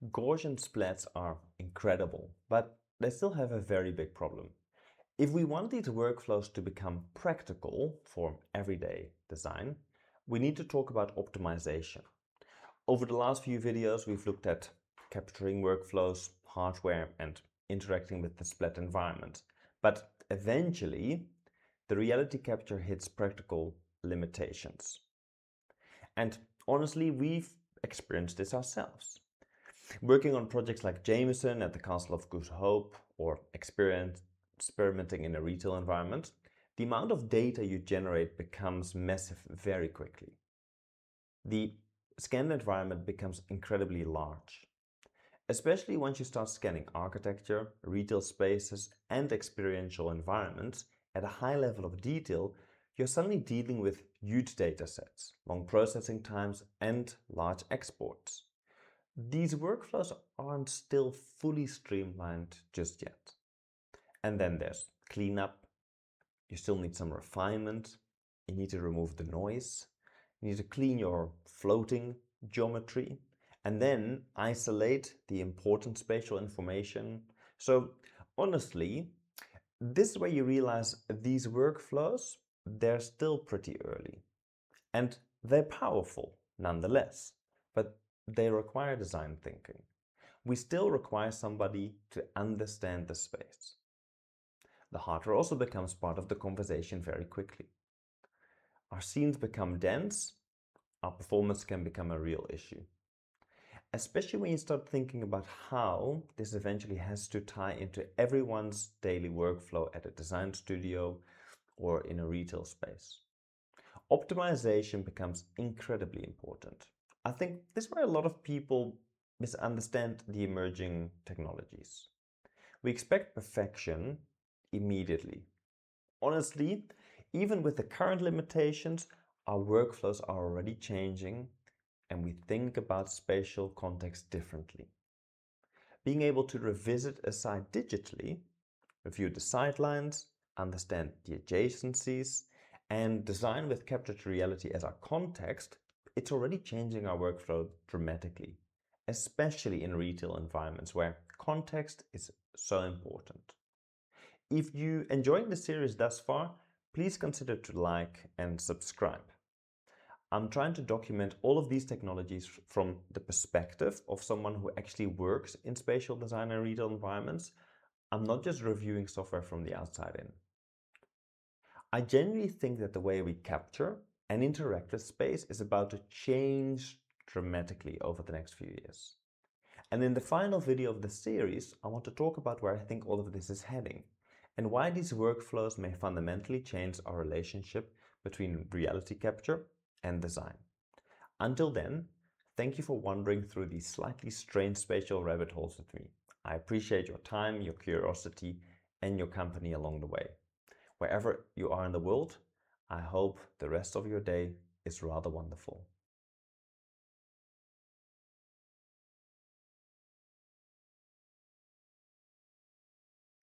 Gaussian splats are incredible, but they still have a very big problem. If we want these workflows to become practical for everyday design, we need to talk about optimization. Over the last few videos, we've looked at capturing workflows, hardware, and interacting with the splat environment. But eventually, the reality capture hits practical limitations. And honestly, we've experienced this ourselves. Working on projects like Jameson at the Castle of Good Hope or experimenting in a retail environment, the amount of data you generate becomes massive very quickly. The scanned environment becomes incredibly large, especially once you start scanning architecture, retail spaces, and experiential environments at a high level of detail. You're suddenly dealing with huge datasets, long processing times, and large exports. These workflows aren't still fully streamlined just yet. And then there's cleanup. You still need some refinement. You need to remove the noise. You need to clean your floating geometry and then isolate the important spatial information. So honestly, this is where you realize these workflows, they're still pretty early and they're powerful nonetheless, but they require design thinking. We still require somebody to understand the space. The hardware also becomes part of the conversation very quickly. Our scenes become dense, our performance can become a real issue. Especially when you start thinking about how this eventually has to tie into everyone's daily workflow at a design studio or in a retail space. Optimization becomes incredibly important. I think this is where a lot of people misunderstand the emerging technologies. We expect perfection immediately. Honestly, even with the current limitations, our workflows are already changing and we think about spatial context differently. Being able to revisit a site digitally, review the sidelines, understand the adjacencies, and design with captured reality as our context, it's already changing our workflow dramatically, especially in retail environments where context is so important. If you enjoyed the series thus far, please consider to like and subscribe. I'm trying to document all of these technologies from the perspective of someone who actually works in spatial design and retail environments. I'm not just reviewing software from the outside in. I genuinely think that the way we capture and interact with space is about to change dramatically over the next few years. And in the final video of the series, I want to talk about where I think all of this is heading and why these workflows may fundamentally change our relationship between reality capture and design. Until then, thank you for wandering through these slightly strange spatial rabbit holes with me. I appreciate your time, your curiosity, and your company along the way. Wherever you are in the world, I hope the rest of your day is rather wonderful.